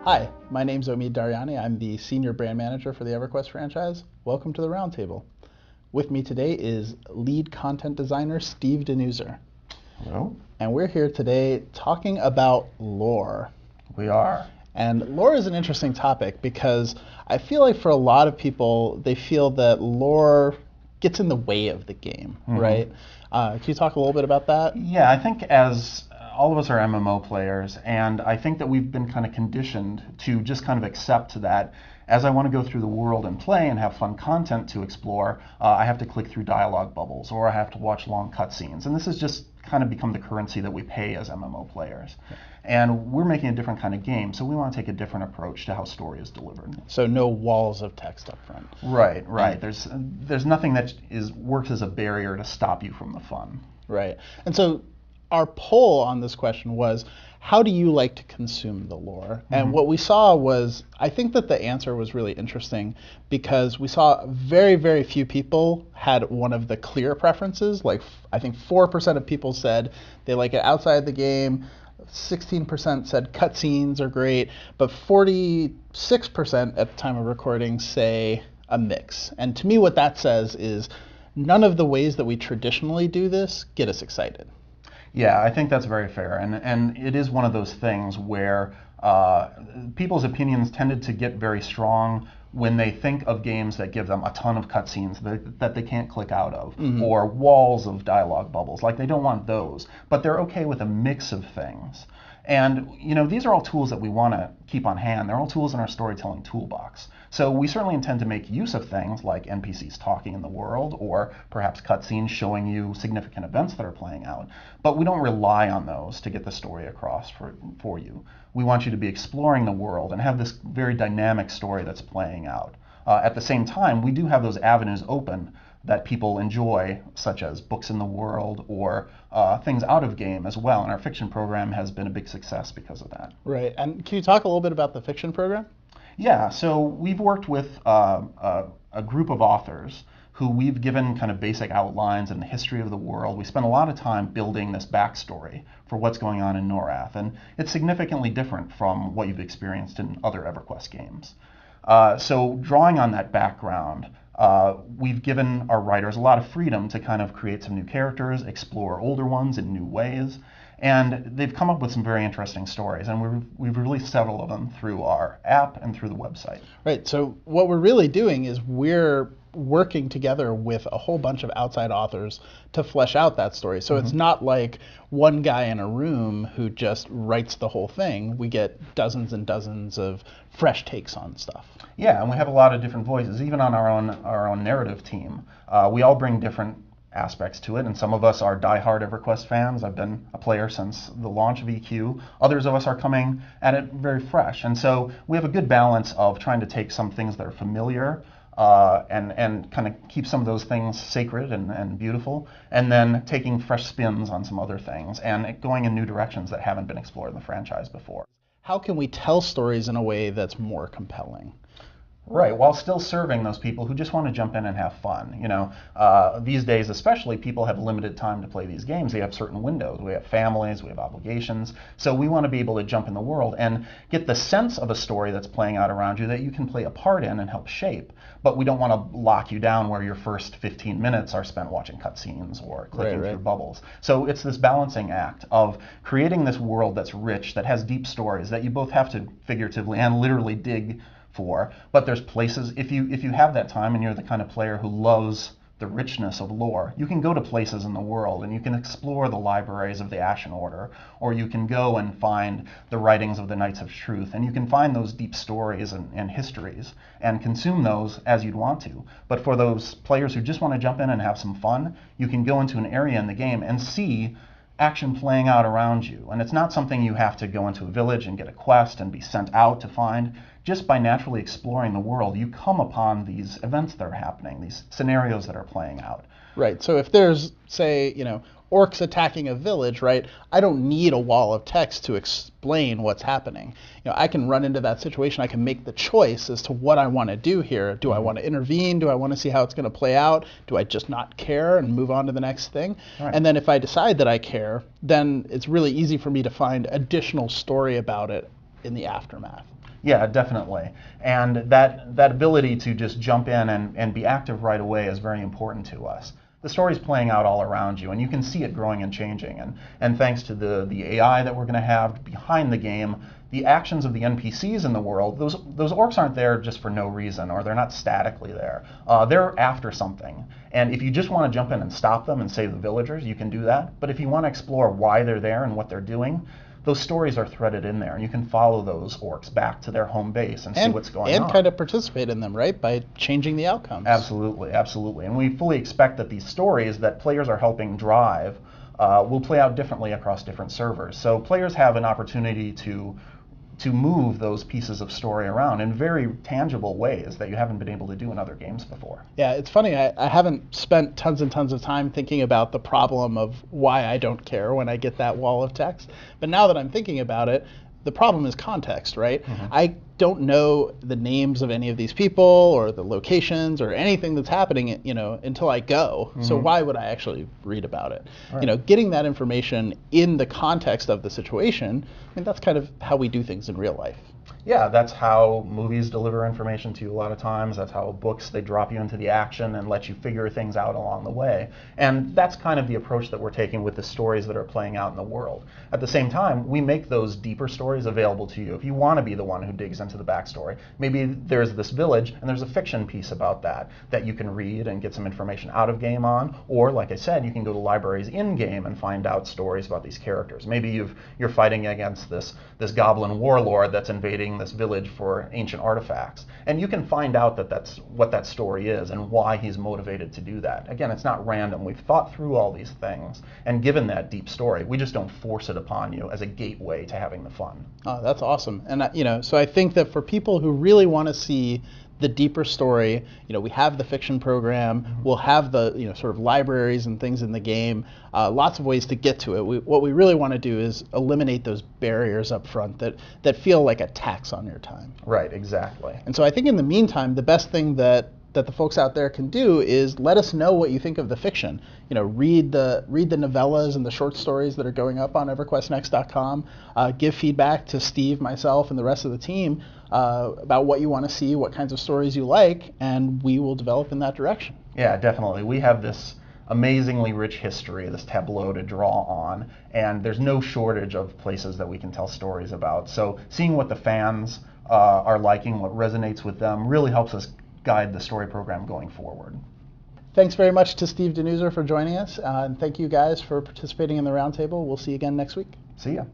Hi, my name's Omid Daryani. I'm the Senior Brand Manager for the EverQuest franchise. Welcome to the Roundtable. With me today is Lead Content Designer Steve Denuser. Hello. And we're here today talking about lore. We are. And lore is an interesting topic because I feel like for a lot of people, they feel that lore gets in the way of the game, right? Can you talk a little bit about that? Yeah, I think as all of us are MMO players, and I think that we've been kind of conditioned to just kind of accept that as I want to go through the world and play and have fun content to explore, I have to click through dialogue bubbles or I have to watch long cutscenes. And this has just kind of become the currency that we pay as MMO players. Yeah. And we're making a different kind of game, so we want to take a different approach to how story is delivered. So no walls of text up front. Right. There's nothing that works as a barrier to stop you from the fun. Right. And so our poll on this question was, how do you like to consume the lore? And what we saw was, I think that the answer was really interesting because we saw very, very few people had one of the clear preferences. Like, I think 4% of people said they like it outside the game, 16% said cutscenes are great, but 46% at the time of recording say a mix. And to me, what that says is none of the ways that we traditionally do this get us excited. Yeah, I think that's very fair, and it is one of those things where people's opinions tended to get very strong when they think of games that give them a ton of cutscenes that they can't click out of, or walls of dialogue bubbles. Like, they don't want those, but they're okay with a mix of things. And these are all tools that we want to keep on hand. They're all tools in our storytelling toolbox. So we certainly intend to make use of things like NPCs talking in the world, or perhaps cutscenes showing you significant events that are playing out. But we don't rely on those to get the story across for you. We want you to be exploring the world and have this very dynamic story that's playing out. At the same time, we do have those avenues open that people enjoy, such as books in the world or things out of game as well. And our fiction program has been a big success because of that. Right. And can you talk a little bit about the fiction program? Yeah. So we've worked with a group of authors who we've given kind of basic outlines and the history of the world. We spent a lot of time building this backstory for what's going on in Norath. And it's significantly different from what you've experienced in other EverQuest games. So drawing on that background, we've given our writers a lot of freedom to kind of create some new characters, explore older ones in new ways, and they've come up with some very interesting stories, and we've released several of them through our app and through the website. Right, so what we're really doing is we're working together with a whole bunch of outside authors to flesh out that story. So it's not like one guy in a room who just writes the whole thing. We get dozens and dozens of fresh takes on stuff. Yeah, and we have a lot of different voices, even on our own narrative team. We all bring different aspects to it, and some of us are diehard EverQuest fans. I've been a player since the launch of EQ. Others of us are coming at it very fresh, and so we have a good balance of trying to take some things that are familiar and kind of keep some of those things sacred and beautiful, and then taking fresh spins on some other things and going in new directions that haven't been explored in the franchise before. How can we tell stories in a way that's more compelling? Right, while still serving those people who just want to jump in and have fun. These days especially, people have limited time to play these games. They have certain windows. We have families, we have obligations. So we want to be able to jump in the world and get the sense of a story that's playing out around you that you can play a part in and help shape. But we don't want to lock you down where your first 15 minutes are spent watching cutscenes or clicking through bubbles. So it's this balancing act of creating this world that's rich, that has deep stories that you both have to figuratively and literally dig for, but there's places, if you have that time and you're the kind of player who loves the richness of lore, you can go to places in the world and you can explore the libraries of the Ashen Order, or you can go and find the writings of the Knights of Truth, and you can find those deep stories and histories and consume those as you'd want to. But for those players who just want to jump in and have some fun, you can go into an area in the game and see action playing out around you. And it's not something you have to go into a village and get a quest and be sent out to find. Just by naturally exploring the world, you come upon these events that are happening, these scenarios that are playing out. Right, so if there's, say, orcs attacking a village, right, I don't need a wall of text to explain what's happening. I can run into that situation. I can make the choice as to what I want to do here. Do I want to intervene? Do I want to see how it's going to play out? Do I just not care and move on to the next thing? Right. And then if I decide that I care, then it's really easy for me to find additional story about it in the aftermath. Yeah, definitely. And that ability to just jump in and be active right away is very important to us. The story's playing out all around you, and you can see it growing and changing. And thanks to the AI that we're going to have behind the game, the actions of the NPCs in the world, those orcs aren't there just for no reason, or they're not statically there. They're after something. And if you just want to jump in and stop them and save the villagers, you can do that. But if you want to explore why they're there and what they're doing, those stories are threaded in there, and you can follow those orcs back to their home base and see what's going on. And kind of participate in them, right, by changing the outcomes. Absolutely, absolutely. And we fully expect that these stories that players are helping drive will play out differently across different servers. So players have an opportunity to move those pieces of story around in very tangible ways that you haven't been able to do in other games before. Yeah, it's funny. I haven't spent tons and tons of time thinking about the problem of why I don't care when I get that wall of text. But now that I'm thinking about it, the problem is context, right? Mm-hmm. I don't know the names of any of these people or the locations or anything that's happening, until I go. Mm-hmm. So why would I actually read about it? Right. Getting that information in the context of the situation, that's kind of how we do things in real life. Yeah, that's how movies deliver information to you a lot of times. That's how books, they drop you into the action and let you figure things out along the way. And that's kind of the approach that we're taking with the stories that are playing out in the world. At the same time, we make those deeper stories available to you. If you want to be the one who digs into the backstory, maybe there's this village and there's a fiction piece about that you can read and get some information out of game on. Or, like I said, you can go to libraries in-game and find out stories about these characters. Maybe you're fighting against this goblin warlord that's invading this village for ancient artifacts, and you can find out that's what that story is and why he's motivated to do that. Again, it's not random. We've thought through all these things and given that deep story. We just don't force it upon you as a gateway to having the fun. Oh, that's awesome. And so I think that for people who really want to see the deeper story, we have the fiction program, mm-hmm. We'll have the sort of libraries and things in the game, lots of ways to get to it. What we really want to do is eliminate those barriers up front that feel like a tax on your time. Right, exactly. And so I think in the meantime, the best thing that the folks out there can do is let us know what you think of the fiction. Read the novellas and the short stories that are going up on EverQuestNext.com. Give feedback to Steve, myself, and the rest of the team about what you want to see, what kinds of stories you like, and we will develop in that direction. Yeah, definitely. We have this amazingly rich history, this tableau to draw on, and there's no shortage of places that we can tell stories about. So seeing what the fans are liking, what resonates with them, really helps us guide the story program going forward. Thanks very much to Steve Denuser for joining us, and thank you guys for participating in the roundtable. We'll see you again next week. See ya.